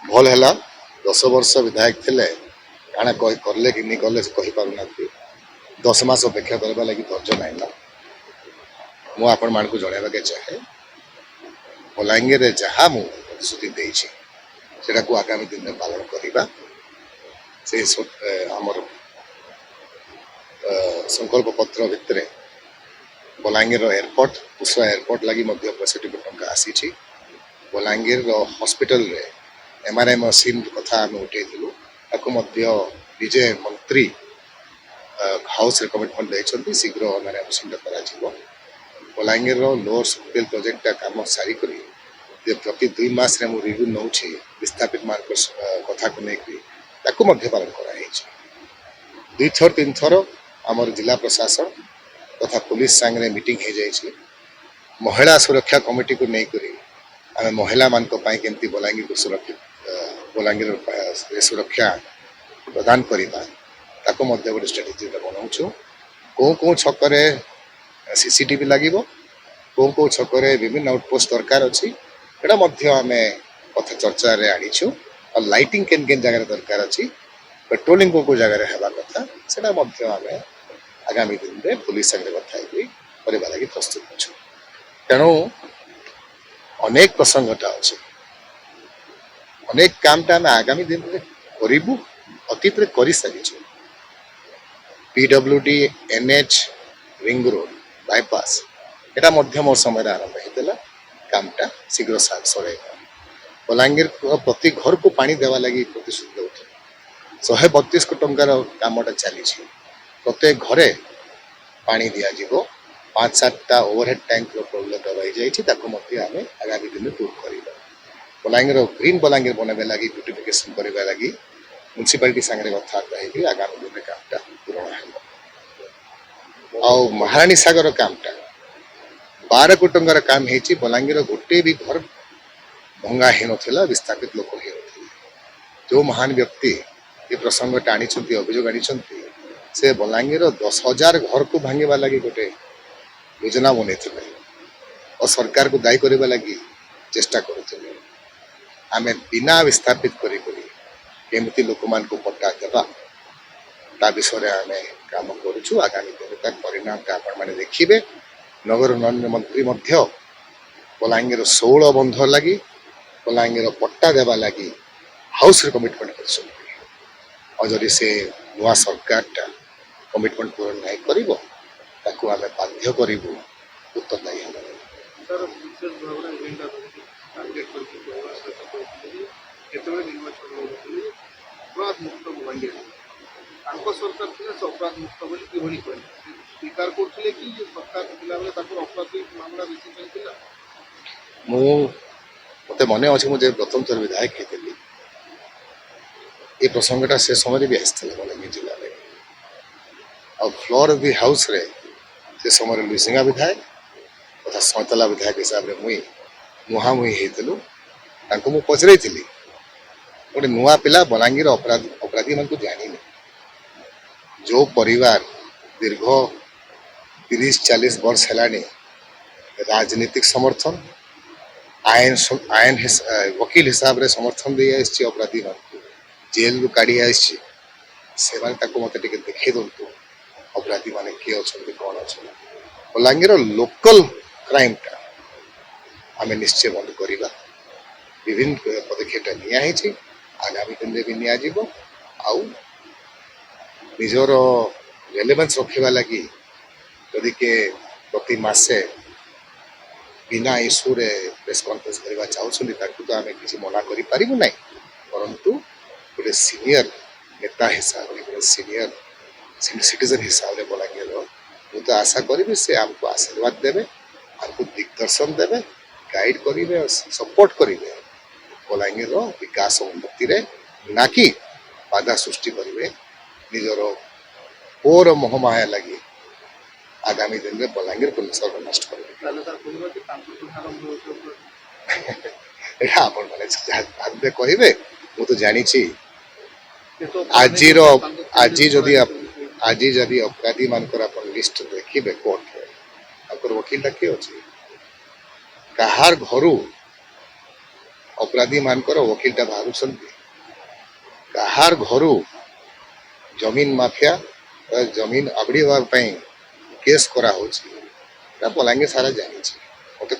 भल है 10 वर्ष विधायक थे काଣା कले कि नहीं कले कही पारना 10 मास अपेक्षा करने लगी धैर्य नाई ना मु आपण मान को जनवा के चाहे बलांगीर जहाँ मु प्रतिश्रुति देछि सेटा को आगामी दिन में पालन करवा से आमर संकल्प पत्र भितर बलांगीर एयरपोर्ट कुसुआ एयरपोर्ट लगी 65 कोटी टंका आसी बलांगीर हॉस्पिटल रे एमआरआई मशीन कथा आम उठेलु विजय मंत्री हाउस रे कमिटमेंट देइछन्ती शीघ्र एमआरआई मशीन करा बलांगीर लोअर सुखदेल प्रोजेक्ट काम सारी करी प्रति 2 मास रे मु रिव्यू नौछि विस्थापित मान कथा को लेकर ताकू मध्य पालन करा हेछि 2 थर 3 थर आमर जिला प्रशासन तथा पुलिस संगे मीटिंग हो जाइए महिला सुरक्षा कमिटी को लेकर आम महिला मान केमती बलांगीर को सुरक्षित बलांगीर सुरक्षा प्रदान करवा ताको मध्य गोटे स्ट्रेटेजी बनाऊँ कौ छक सीसीटीवी लगे कौ छक विभिन्न आउटपोस्ट दरकार अच्छी यहाँ आम कथा चर्चा आनीचु और लाइटिंग केन केन जगह दरकार अच्छी पेट्रोलिंग को जगह है कथा से आम आगामी दिन में पुलिस संगे कथा करने लगी प्रस्तुत अच्छु तेणु अनेक प्रसंगटा अच्छे अनेक कामटा आम आगामी दिन में करूँ अतीत में कर सारी PWD NH ring road bypass यहाँ मोर समय आरंभ होता कामटा शीघ्र सर बलांगीर प्रति घर को पानी देवा लगी प्रतिश्रुति दे 132 कोटी टंकार कामटा चली प्रत्येक घरे पानी दिज्व 5-7टा ओवरहेड टैंक प्रोब्लेम रही आम आगामी दिन में दूर कर बलांगीर ग्रीन बलांगीर बनवा लगी ब्यूटिफिकेशन करने लगी म्यूनिसिपालिटी संगे कथबार्ता हो आगामी दिन में कामटा पूरण हो महाराणी सागर कामटा 12 कोटी टंकार काम हो बलांगीर गोटे भी घर भंगा हो ना विस्थापित लोक हो जो महान व्यक्ति ये प्रसंग आनी अभियोग आनी से बलांगीर 10,000 घर को भांगा लगी गोटे योजना बन और सरकार को दायी करने लगी चेष्टा करुले आम बिना विस्थापित केमती लोक मान को पट्टा देवा ता विषय आम काम करुचु आगामी दिन तक परिणाम का आपण देखिए नगर उन्नयन मंत्री बलांगीर 16 बंध लगी बलांगीर पट्टा देवा लगी हाउस रे कमिटमेंट कर जदि से नुआ सरकार कमिटमेंट पूरण नहीं करिवो ताकू आमे बाध्य करिवो उत्तरदायी हेबा अपराध मुक्त बलांगीर सरकार थे अपराध मुक्त बोली किभली कहले स्वीकार करथिले कि जे सरकार थिला बेले ताको अपराध मामला बेसी चलथिला मते मने अछि मु जे प्रथम थर विधायक हेतली ये प्रसंगटा से समय भी आसथिला बलांगीर जिला में और फ्लोर ऑफ द हाउस रे से समय लुसिंगा विधायक तथा सैतला विधायक हिसाब से मुई मुहामुही हेतलु तांको मु पचरे थिली गोटे नुआ पिला बलांगीर अपराधी मान को जानी जो परिवार दीर्घ 30-40 वर्ष है राजनीतिक समर्थन आईन वकील हिसाब से समर्थन दे अपराधी मान जेल रू काढ़ी से मत देखे दिंतु अपराधी मान किए अच्छा कौन अच्छा बलांगीर लोकल क्राइम टा आम निश्चय बंद करवा विभिन्न पदक्षेप नि आगामी दिन में भी निजर रेलेवेंस रखा लगी यदि के प्रति मासे बिना इश्यू रे प्रेस कॉन्फ्रेंस करवा चाहूँ तो आम किसी मना करूँ ना परंतु गोटे सीनियर नेता हिसाब से सीनियर सिटीजन हिसाब से बलांगीर मुझे तो आशा करी से आमको आशीर्वाद देवे आमको दिग्दर्शन देवे गाइड करेंगे सपोर्ट करेंगे बलांगीर विकास उन्नति रे ना कि बाधा सृष्टि करेंगे निजर पोर मोहमाया लगी आगामी दिन में बलांगीर को सर्वनष्ट करेंगे कहे मुझे जानी आज जदि अपराधी मानकर लिस्ट देखिए कोर्ट रे वकील किए अच्छे कहार घर ଅପରାଧୀ ମାନଙ୍କର ଓକିଲଟା ବାହାରୁଛନ୍ତି କାହାର ଘରୁ ଜମିନ ମାଫିଆ ଜମିନ ଆବଡ଼ିବା ପାଇଁ କେସ୍ କରାହଉଛି ବଲାଙ୍ଗୀର ସାରା ଜାଣିଛି ମତେ